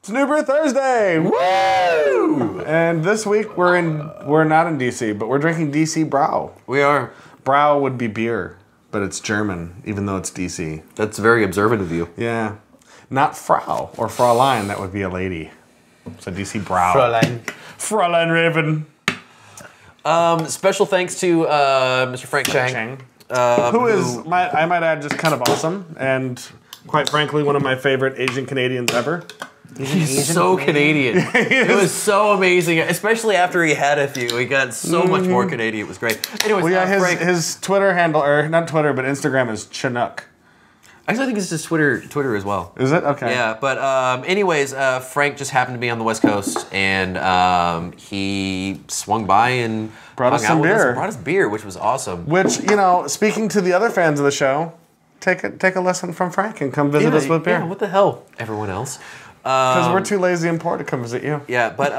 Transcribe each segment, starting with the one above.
It's New Brew Thursday! Woo! And this week we're not in DC, but we're drinking DC Brau. We are. Brau would be beer, but it's German, even though it's DC. That's very observant of you. Yeah. Not Frau or Fräulein, that would be a lady. So DC Brau. Fräulein Raven. Special thanks to Mr. Frank Chang. Who is, I might add, just kind of awesome, and quite frankly, one of my favorite Asian Canadians ever. He's so Canadian. It was so amazing, especially after he had a few. He got so much more Canadian. It was great. Anyways, well, yeah, his Twitter handle, or not Twitter, but Instagram is Chinook. Actually, I think it's just Twitter as well. Is it? Okay. Yeah, but anyways, Frank just happened to be on the West Coast, and he swung by and brought us some beer. Brought us beer, which was awesome. Which, you know, speaking to the other fans of the show, take a lesson from Frank and come visit us with beer. Yeah, what the hell, everyone else? Because we're too lazy and poor to come visit you. Yeah, but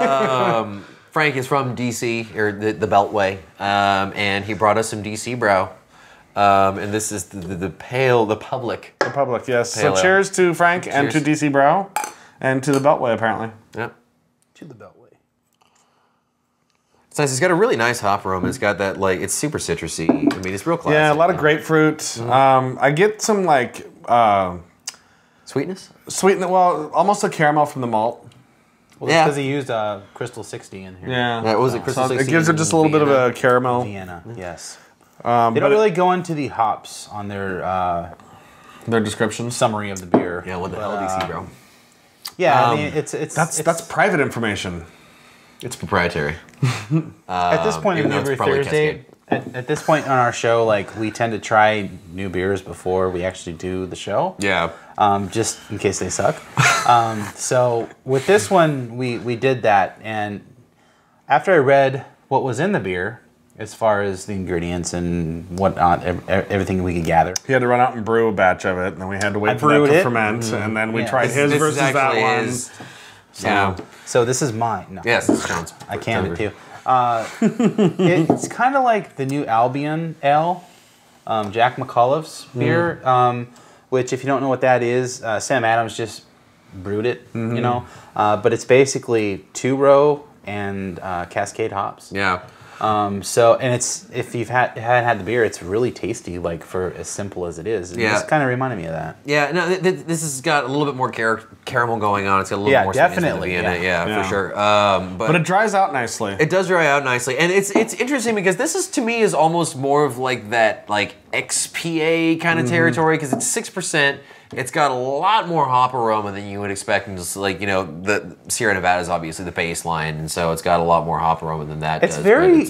Frank is from DC, or the Beltway, and he brought us some DC Brau. And this is the public. The public, yes. So cheers to Frank and to DC Brau, and to the Beltway, apparently. Yep. To the Beltway. It's nice. It's got a really nice hop aroma. It's got that, like, it's super citrusy. I mean, it's real classic. Yeah, a lot of grapefruit. I get some, like... Sweetness? Sweetness, well, almost a caramel from the malt. Well, that's because he used Crystal 60 in here. Yeah. That was it, Crystal 60. It gives it just a little bit of a caramel. Vienna, yes. They don't really go into the hops on their description summary of the beer. Yeah, what the hell, DC Brau? Yeah, I mean, that's private information. It's proprietary. At this point in every Thursday, at this point on our show, like, we tend to try new beers before we actually do the show. Yeah. Just in case they suck. So with this one, we did that, and after I read what was in the beer, as far as the ingredients and whatnot, everything we could gather. He had to run out and brew a batch of it, and then we had to wait for that to ferment, and then we tried his versus that one. So this is mine. No. Yes, it's John's. I can it too. It's kind of like the new Albion Ale, Jack McAuliffe's beer, which, if you don't know what that is, Sam Adams just brewed it, you know. But it's basically two-row and Cascade hops. Yeah. So, and it's, if you've hadn't had the beer, it's really tasty, like, for as simple as it is. And this kind of reminded me of that. Yeah, no, this has got a little bit more caramel going on. It's got a little more definitely in it. Yeah, for sure. But it dries out nicely. It does dry out nicely, and it's interesting because this is, to me, is almost more of like that, like, XPA kind of territory, because it's 6%. It's got a lot more hop aroma than you would expect, and just, like, you know, the Sierra Nevada is obviously the baseline, and so it's got a lot more hop aroma than that. It's very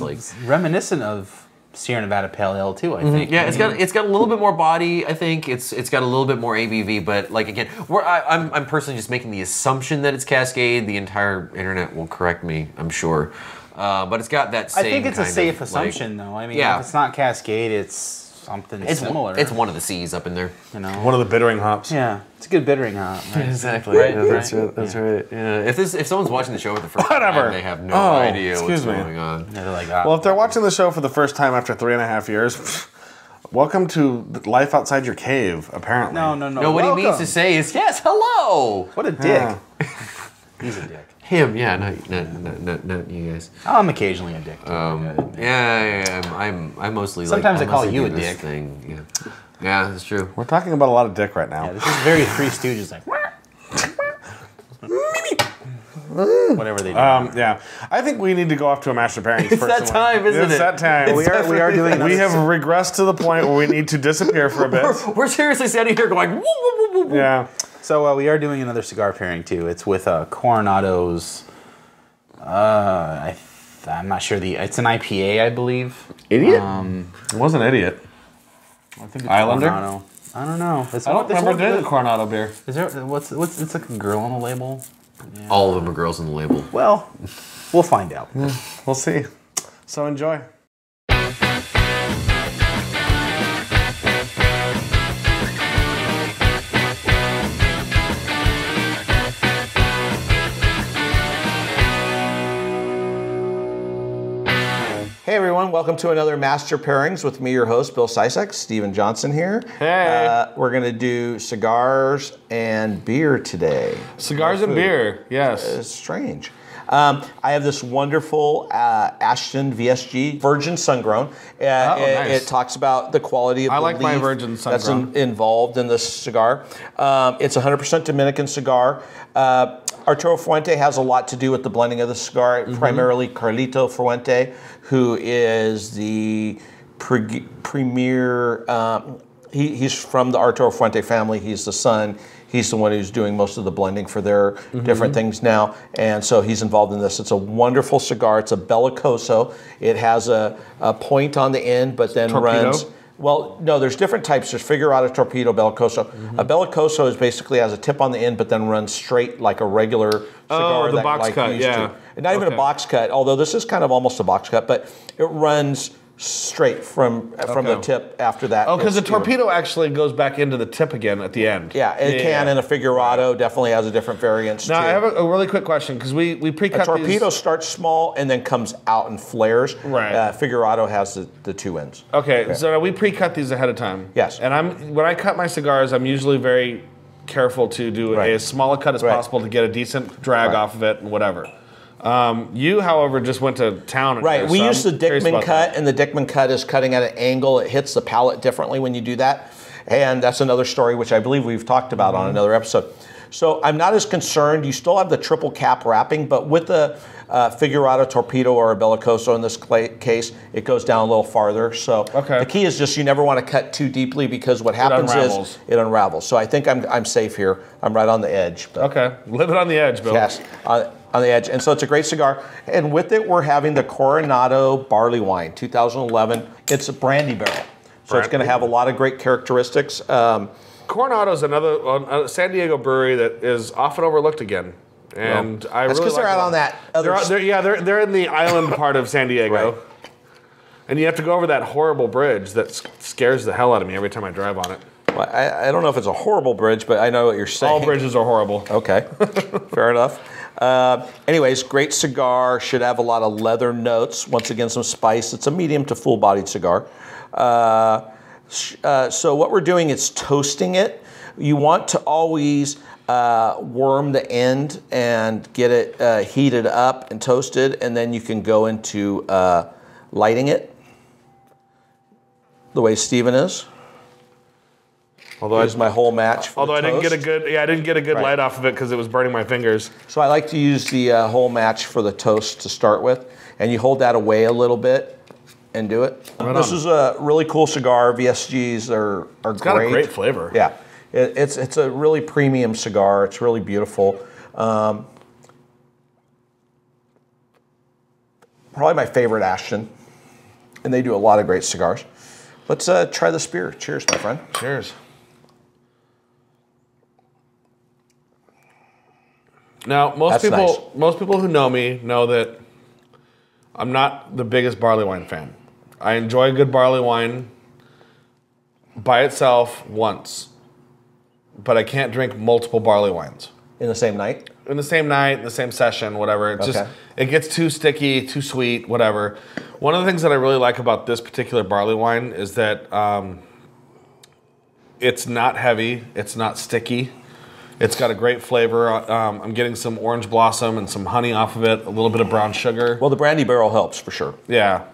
reminiscent of Sierra Nevada Pale Ale too, I think. Yeah, it's got a little bit more body. I think it's got a little bit more ABV, but, like, again, I'm personally just making the assumption that it's Cascade. The entire internet will correct me, I'm sure, but it's got that same. I think it's a safe assumption, though. I mean, if it's not Cascade, it's something similar. It's one of the C's up in there. You know, one of the bittering hops. Yeah, it's a good bittering hop. Right? Exactly. Right? Yeah, that's right. Yeah. If someone's watching the show for the first time, they have no idea what's going on. Yeah, they're like, well, if they're watching the show for the first time after 3.5 years, welcome to life outside your cave. Apparently. No. What he means to say is, yes, hello. What a dick. He's a dick. Him, yeah, not you guys. I'm occasionally a dick. I'm mostly. Sometimes like, I call you a dick. Yeah, that's true. We're talking about a lot of dick right now. Yeah, this is very Three Stooges, like. Whatever they do. Yeah, I think we need to go off to a Master Pairings. It's that time, isn't it? It's that time. We are doing. We have regressed to the point where we need to disappear for a bit. We're seriously standing here going. Woo, woo, woo, woo. Yeah. So we are doing another cigar pairing too. It's with Coronado's. I'm not sure it's an IPA, I believe. Idiot? It wasn't Idiot. I think it's Islander. Coronado. I don't know. I don't remember doing the Coronado beer. Is there what's it's like a girl on the label? Yeah. All of them are girls on the label. Well, we'll find out. We'll see. So enjoy. Hey everyone, welcome to another Master Pairings with me, your host, Bill Sisek. Steven Johnson here. Hey. We're going to do cigars and beer today. Cigars and beer, yes. It's strange. I have this wonderful Ashton VSG Virgin Sun-Grown. Nice. It talks about the quality of the like my leaf Virgin Sun-Grown. that's involved in this cigar. It's a 100% Dominican cigar. Arturo Fuente has a lot to do with the blending of the cigar, primarily Carlito Fuente, who is the premier, he's from the Arturo Fuente family, he's the son, he's the one who's doing most of the blending for their different things now, and so he's involved in this. It's a wonderful cigar, it's a bellicoso, it has a point on the end, but then Torpedo? runs... Well, no, there's different types. There's Figurado, Torpedo, Bellicoso. A Bellicoso is basically has a tip on the end, but then runs straight like a regular cigar. The box cut, yeah. Not even a box cut, although this is kind of almost a box cut, but it runs straight from the tip after that. Oh, because the Torpedo actually goes back into the tip again at the end. Yeah, it can, and a Figurado definitely has a different variance Now, too. I have a really quick question, because we pre-cut A Torpedo these. starts small and then comes out and flares. Right. Figurado has the two ends. Okay, so we pre-cut these ahead of time. Yes. And when I cut my cigars, I'm usually very careful to do as small a cut as possible to get a decent drag off of it and whatever. You, however, just went to town. Right, we use the Dickman cut, and the Dickman cut is cutting at an angle. It hits the palate differently when you do that. And that's another story, which I believe we've talked about on another episode. So I'm not as concerned. You still have the triple cap wrapping, but with the Figurado Torpedo or a Bellicoso in this case, it goes down a little farther. So the key is just you never want to cut too deeply, because what happens is it unravels. So I think I'm safe here. I'm right on the edge. Okay, live it on the edge, Bill. Yes. On the edge. And so it's a great cigar. And with it, we're having the Coronado Barleywine 2011. It's a brandy barrel. So it's going to have a lot of great characteristics. Coronado is another San Diego brewery that is often overlooked again. And that's because they're out on that other... They're in the island part of San Diego. Right. And you have to go over that horrible bridge that scares the hell out of me every time I drive on it. Well, I don't know if it's a horrible bridge, but I know what you're saying. All bridges are horrible. Okay, fair enough. Anyways, great cigar, should have a lot of leather notes. Once again, some spice. It's a medium to full-bodied cigar. So what we're doing is toasting it. You want to always worm the end and get it heated up and toasted, and then you can go into lighting it the way Steven is. Although Here's my whole match. I didn't get a good light off of it because it was burning my fingers. So I like to use the whole match for the toast to start with, and you hold that away a little bit and do it. This is a really cool cigar. VSGs are great. It's got a great flavor. Yeah, it's a really premium cigar. It's really beautiful. Probably my favorite Ashton, and they do a lot of great cigars. Let's try this beer. Cheers, my friend. Cheers. Now, most people who know me know that I'm not the biggest barley wine fan. I enjoy a good barley wine by itself once, but I can't drink multiple barley wines. In the same night? In the same night, in the same session, whatever. It gets too sticky, too sweet, whatever. One of the things that I really like about this particular barley wine is that it's not heavy, it's not sticky. It's got a great flavor. I'm getting some orange blossom and some honey off of it, a little bit of brown sugar. Well, the brandy barrel helps for sure. Yeah.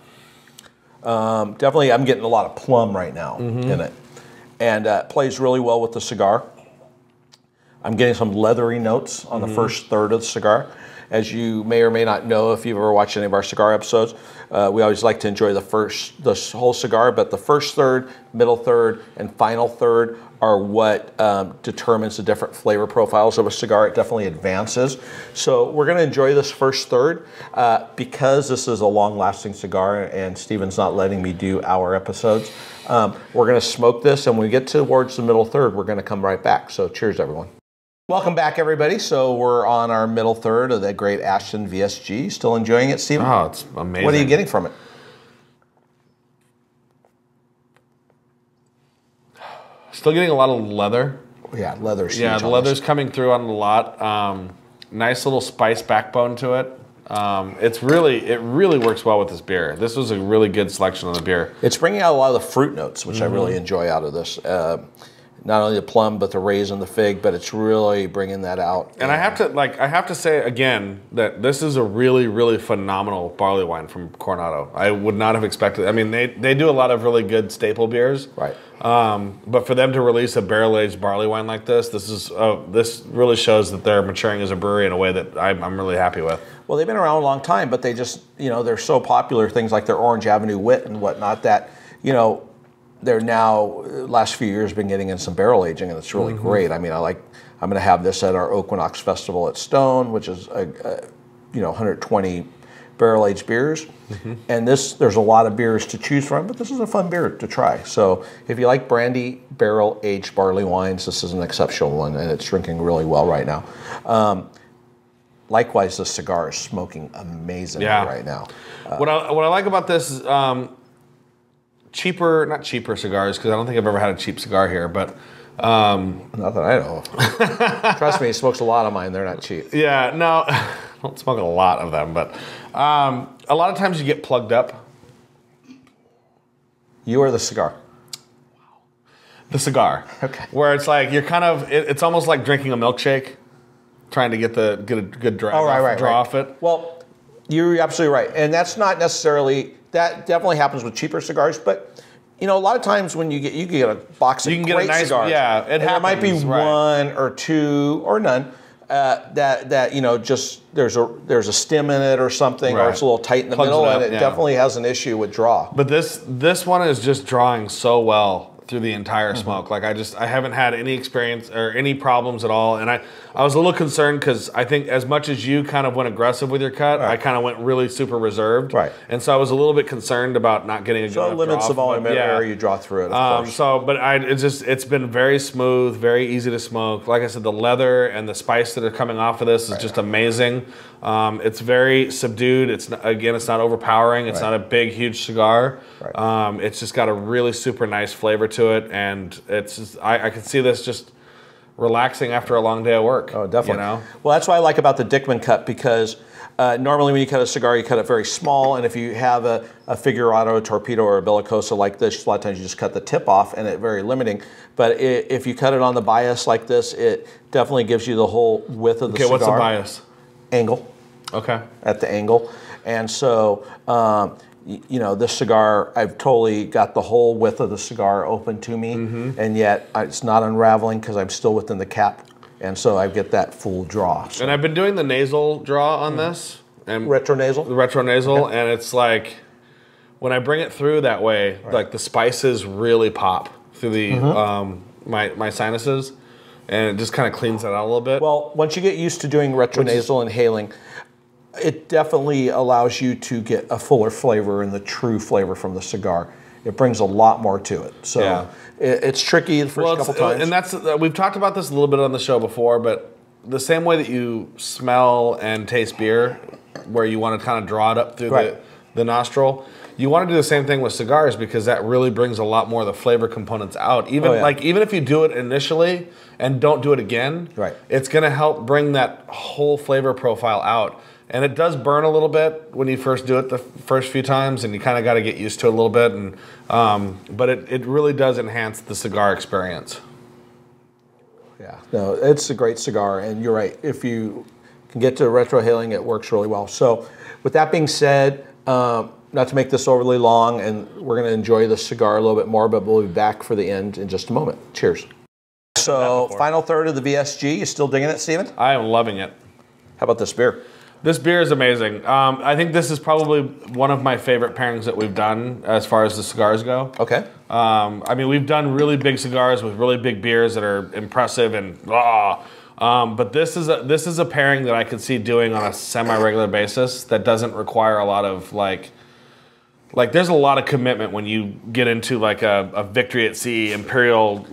Definitely, I'm getting a lot of plum right now in it. And it plays really well with the cigar. I'm getting some leathery notes on the first third of the cigar. As you may or may not know, if you've ever watched any of our cigar episodes, we always like to enjoy the whole cigar, but the first third, middle third, and final third are what determines the different flavor profiles of a cigar. It definitely advances. So we're gonna enjoy this first third because this is a long-lasting cigar and Steven's not letting me do our episodes. We're gonna smoke this, and when we get towards the middle third, we're gonna come right back. So cheers, everyone. Welcome back, everybody. So we're on our middle third of the great Ashton VSG. Still enjoying it, Steven? Oh, it's amazing. What are you getting from it? Still getting a lot of leather. Yeah, leather's huge. Yeah, the leather's coming through on it a lot. Nice little spice backbone to it. It really works well with this beer. This was a really good selection on the beer. It's bringing out a lot of the fruit notes, which I really enjoy out of this. Not only the plum, but the raisin, the fig, but it's really bringing that out. And I have to say again that this is a really, really phenomenal barley wine from Coronado. I would not have expected. I mean, they do a lot of really good staple beers, right? But for them to release a barrel-aged barley wine like this really shows that they're maturing as a brewery in a way that I'm really happy with. Well, they've been around a long time, but they just, they're so popular. Things like their Orange Avenue Wit and whatnot that, they're now, last few years, been getting in some barrel aging, and it's really great. I mean, I'm going to have this at our Equinox Festival at Stone, which is, 120 barrel aged beers. And there's a lot of beers to choose from, but this is a fun beer to try. So if you like brandy barrel aged barley wines, this is an exceptional one, and it's drinking really well right now. Likewise, the cigar is smoking amazingly right now. What I like about this is not cheaper cigars, because I don't think I've ever had a cheap cigar here, but not that I know of. Trust me, he smokes a lot of mine. They're not cheap. Yeah, no, I don't smoke a lot of them, but a lot of times you get plugged up. You or the cigar? The cigar. Okay. Where it's like you're kind of, it's almost like drinking a milkshake, trying to get a good drag off it. Well, you're absolutely right, and that's not necessarily. That definitely happens with cheaper cigars, but a lot of times when you get a box of great cigars, there might be one or two or none that just there's a stem in it or something, or it's a little tight in the middle, and it definitely has an issue with draw. But this one is just drawing so well through the entire smoke. Like I haven't had any experience or any problems at all, and I was a little concerned because I think as much as you kind of went aggressive with your cut, I kind of went really super reserved, and so I was a little bit concerned about not getting a good enough limits draw, the volume area you draw through it, of course. It's been very smooth, very easy to smoke. Like I said, the leather and the spice that are coming off of this is just amazing. It's very subdued. It's not overpowering. It's not a big, huge cigar. It's just got a really super nice flavor to it, and it's just, I can see this just relaxing after a long day of work. Oh, definitely. Well, that's what I like about the Dickman cut, because normally when you cut a cigar, you cut it very small, and if you have a Figurado, a Torpedo, or a Bellicosa like this, a lot of times you just cut the tip off, and it's very limiting. But if you cut it on the bias like this, it definitely gives you the whole width of the cigar. Okay, what's the bias? Angle. Okay. At the angle. And so, this cigar, I've totally got the whole width of the cigar open to me, and yet it's not unraveling because I'm still within the cap. And so I get that full draw. So. And I've been doing the nasal draw on this. And retronasal? The retronasal, and it's like, when I bring it through that way, like the spices really pop through the my sinuses, and it just kind of cleans that out a little bit. Well, once you get used to doing retronasal inhaling, it definitely allows you to get a fuller flavor and the true flavor from the cigar. It brings a lot more to it. So it's tricky the first couple times. And that's we've talked about this a little bit on the show before, but the same way that you smell and taste beer, where you want to kind of draw it up through the nostril, you want to do the same thing with cigars, because that really brings a lot more of the flavor components out. Even even if you do it initially and don't do it again, it's going to help bring that whole flavor profile out. And it does burn a little bit when you first do it the first few times, and you kind of got to get used to it a little bit. And but it really does enhance the cigar experience. Yeah, no, it's a great cigar, and you're right. If you can get to retrohaling, it works really well. So, with that being said, not to make this overly long, and we're going to enjoy the cigar a little bit more, but we'll be back for the end in just a moment. Cheers. So, final third of the VSG. You still digging it, Steven? I am loving it. How about this beer? This beer is amazing. I think this is probably one of my favorite pairings that we've done as far as the cigars go. Okay. I mean, we've done really big cigars with really big beers that are impressive and but this is a pairing that I could see doing on a semi-regular basis that doesn't require a lot of like there's a lot of commitment when you get into like a Victory at Sea Imperial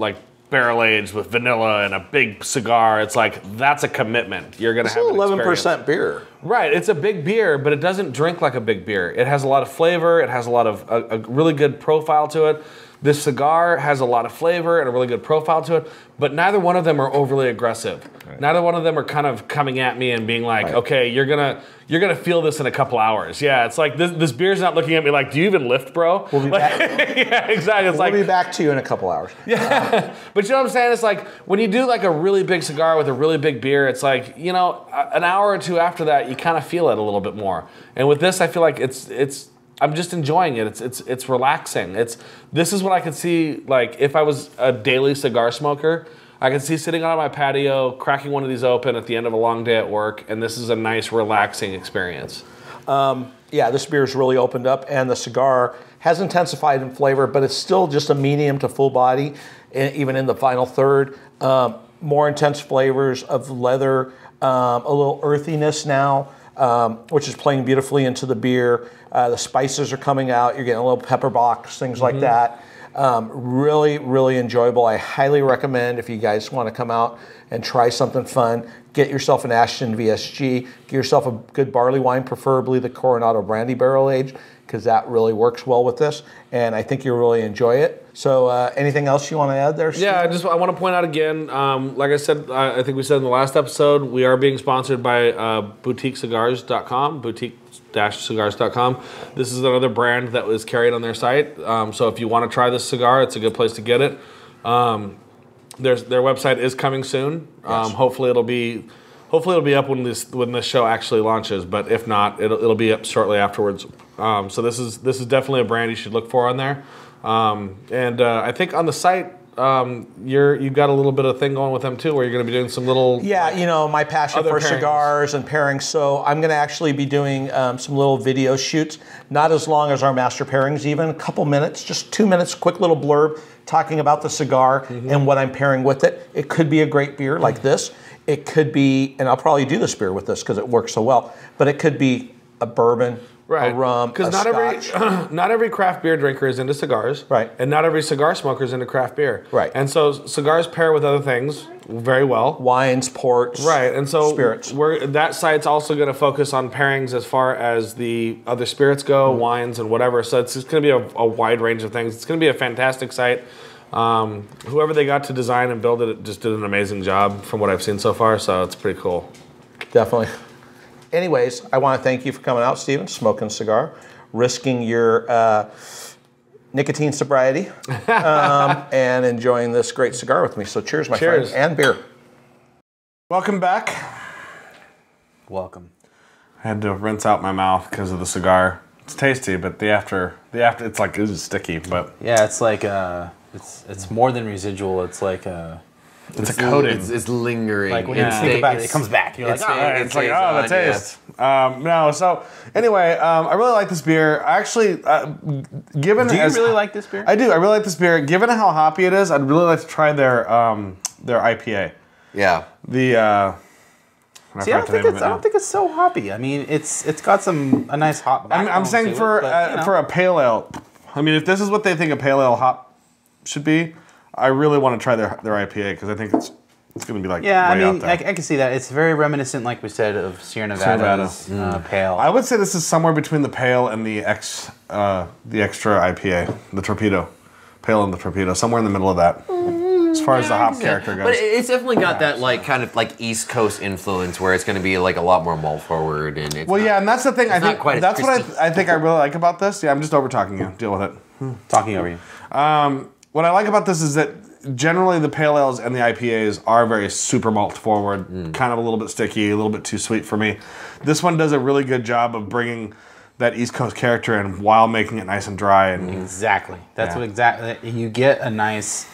barrel aged with vanilla and a big cigar. It's like, that's a commitment. You're going to have an 11% beer. Right. It's a big beer, but it doesn't drink like a big beer. It has a lot of flavor. It has a lot of a really good profile to it. This cigar has a lot of flavor and a really good profile to it, but neither one of them are overly aggressive. Right. Neither one of them are kind of coming at me and being like, okay, you're gonna feel this in a couple hours. Yeah, it's like this beer's not looking at me like, do you even lift, bro? We'll be back. Yeah, exactly. It's we'll be back to you in a couple hours. Yeah, but you know what I'm saying? It's like when you do like a really big cigar with a really big beer, it's like, you know, an hour or two after that, you kind of feel it a little bit more. And with this, I feel like I'm just enjoying it. It's relaxing. This is what I could see, like if I was a daily cigar smoker, I could see sitting on my patio, cracking one of these open at the end of a long day at work, and this is a nice, relaxing experience. Yeah, this beer's really opened up, and the cigar has intensified in flavor, but it's still just a medium to full body, even in the final third. More intense flavors of leather, a little earthiness now, which is playing beautifully into the beer. The spices are coming out. You're getting a little pepper box, things like that. Really, really enjoyable. I highly recommend if you guys want to come out and try something fun, get yourself an Ashton VSG, get yourself a good barley wine, preferably the Coronado Brandy Barrel Age, because that really works well with this, and I think you'll really enjoy it. So anything else you want to add there, Steve? Yeah, I want to point out again, like I said, I think we said in the last episode, we are being sponsored by boutiquecigars.com, boutique-cigars.com. This is another brand that was carried on their site. So if you want to try this cigar, it's a good place to get it. Their website is coming soon. Yes. Hopefully it'll be up when this show actually launches. But if not, it'll be up shortly afterwards. So this is definitely a brand you should look for on there. I think on the site, you've got a little bit of thing going with them too, where you're going to be doing some little my passion for cigars and pairings. So I'm going to actually be doing some little video shoots, not as long as our Master Pairings, even a couple minutes, just 2 minutes, quick little blurb talking about the cigar and what I'm pairing with it. It could be a great beer like this. It could be, and I'll probably do this beer with this because it works so well, but it could be a bourbon, a rum, because not every craft beer drinker is into cigars, right? And not every cigar smoker is into craft beer, right? And so cigars pair with other things very well, wines, ports, right? And so spirits. That site's also going to focus on pairings as far as the other spirits go, wines and whatever. So it's going to be a wide range of things. It's going to be a fantastic site. Whoever they got to design and build it just did an amazing job from what I've seen so far. So it's pretty cool. Definitely. Anyways, I want to thank you for coming out, Stephen, smoking a cigar, risking your nicotine sobriety, and enjoying this great cigar with me. So cheers, my friend, and beer. Welcome back. Welcome. I had to rinse out my mouth because of the cigar. It's tasty, but the after it's like it's sticky. But yeah, it's like it's more than residual. It's like it's a coating. It's lingering. Like when you think about it, it comes back. You're like, the taste. No, so anyway, I really like this beer. I actually, given do you really like this beer? I do. I really like this beer. Given how hoppy it is, I'd really like to try their IPA. Yeah. See, I don't think it's so hoppy. I mean, it's got a nice hop. I'm saying for a pale ale. I mean, if this is what they think a pale ale hop should be, I really want to try their IPA because I think it's going to be like way out there. I can see that. It's very reminiscent, like we said, of Sierra Nevada's pale. I would say this is somewhere between the pale and the extra IPA, the torpedo, pale and the torpedo, somewhere in the middle of that. As far as the hop character goes. But it's definitely got that like kind of like East Coast influence where it's going to be like a lot more malt forward and it's and that's the thing. I think that's what I think I really like about this. Yeah, I'm just over talking you. Deal with it. Talking over you. What I like about this is that generally the pale ales and the IPAs are very super malt forward, kind of a little bit sticky, a little bit too sweet for me. This one does a really good job of bringing that East Coast character in while making it nice and dry. And exactly. That's what exactly you get a nice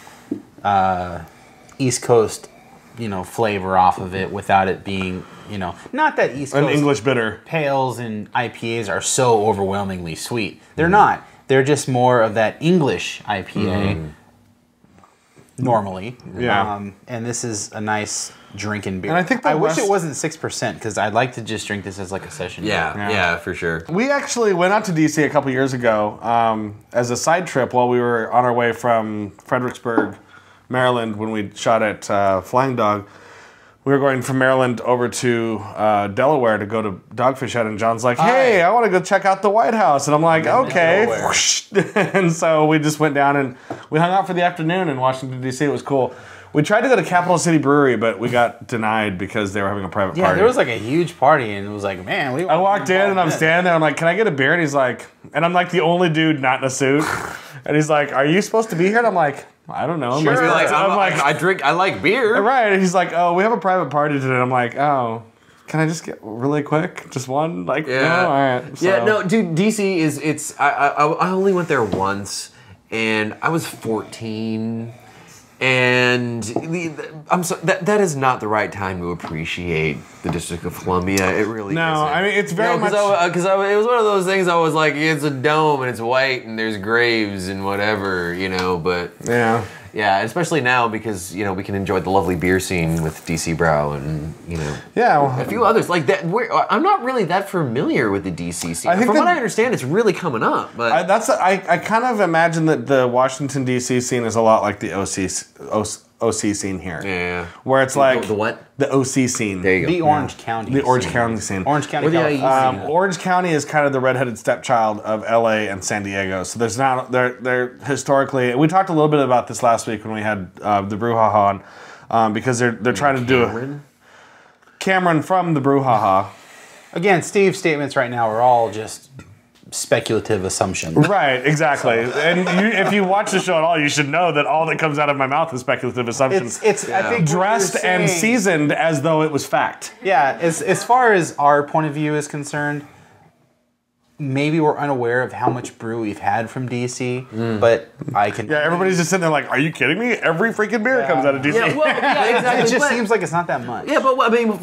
East Coast, flavor off of it without it being, not that East Coast an English bitter pales and IPAs are so overwhelmingly sweet. They're not. They're just more of that English IPA normally. Yeah. And this is a nice drinking beer. And I think I wish it wasn't 6% because I'd like to just drink this as like a session beer. Yeah, for sure. We actually went out to DC a couple years ago as a side trip while we were on our way from Fredericksburg, Maryland, when we shot at Flying Dog. we were going from Maryland over to Delaware to go to Dogfish Head, and John's like, "Hey, I want to go check out the White House," and I'm like, "Okay." And so we just went down and we hung out for the afternoon in Washington D.C. It was cool. We tried to go to Capital City Brewery, but we got denied because they were having a private party. Yeah, there was like a huge party, and it was like, man, I walked in and I'm standing there. I'm like, "Can I get a beer?" And he's like, and I'm like the only dude not in a suit, and he's like, "Are you supposed to be here?" And I'm like, "I don't know." Sure, I like beer. Right. And he's like, "Oh, we have a private party today." I'm like, "Oh, can I just get really quick? Just one?" Like, yeah. No, all right. So. Yeah, no, dude, DC is, I only went there once, and I was 14, and that is not the right time to appreciate the District of Columbia. It really isn't. I mean, it's very much... Because it was one of those things I was like, it's a dome, and it's white, and there's graves, and whatever, but... Yeah. Yeah, especially now because we can enjoy the lovely beer scene with DC Brau and a few others like that. I'm not really that familiar with the DC scene. From what I understand, it's really coming up. But I kind of imagine that the Washington DC scene is a lot like the OC scene here. Yeah, where it's like the what? The OC scene. There you go. The Orange County. The Orange County scene. Orange County. Orange County is kind of the redheaded stepchild of LA and San Diego. So there's not they're historically. We talked a little bit about this last week when we had the Brouhaha on, because they're trying to do Cameron from the Brouhaha. Again, Steve's statements right now are all just speculative assumptions. Right, exactly. And if you watch the show at all, you should know that all that comes out of my mouth is speculative assumptions. It's I think dressed and seasoned as though it was fact. Yeah, as far as our point of view is concerned, maybe we're unaware of how much brew we've had from DC, but I can... Yeah, everybody's just sitting there like, are you kidding me? Every freaking beer comes out of DC. Yeah, well, yeah, exactly. It just seems like it's not that much. Yeah, but I mean,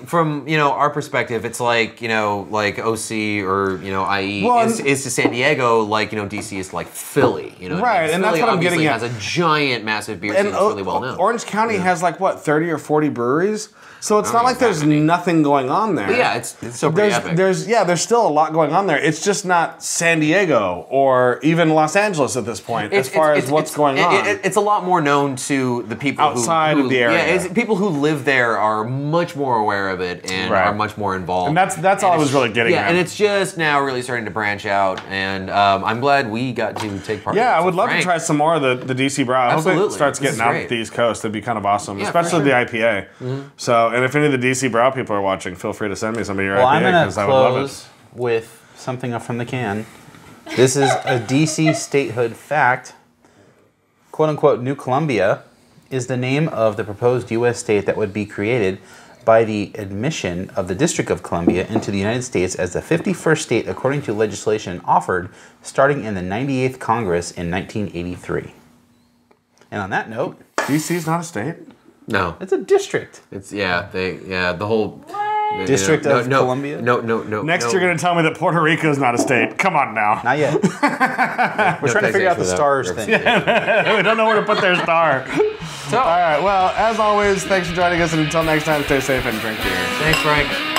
from our perspective, it's like like OC or IE is to San Diego, like DC is like Philly, right? And that's what I'm getting at. Has a giant, massive beer scene that's really well known. Orange County has like what 30 or 40 breweries. So it's not like there's nothing going on there. But yeah, it's so pretty epic. There's still a lot going on there. It's just not San Diego or even Los Angeles at this point, as far as what's going on. It's a lot more known to the people outside of the area. Yeah, people who live there are much more aware of it and are much more involved. And that's all I was really getting at. Yeah, and it's just now really starting to branch out, and I'm glad we got to take part in it. Yeah, I would love to try some more of the DC Brau. I hope it starts getting out at the East Coast. That'd be kind of awesome, especially the IPA. So, and if any of the DC Brau people are watching, feel free to send me some of your IPA, because I would love it. I'm going to close with something up from the can. This is a DC statehood fact. Quote unquote, New Columbia is the name of the proposed U.S. state that would be created by the admission of the District of Columbia into the United States as the 51st state according to legislation offered starting in the 98th Congress in 1983. And on that note... DC's not a state? No. It's a district. It's, the whole... District of Columbia? No. Next, you're going to tell me that Puerto Rico is not a state. Come on now. Not yet. We're trying to figure out the stars thing. We don't know where to put their star. All right. Well, as always, thanks for joining us. And until next time, stay safe and drink beer. Thanks, Frank.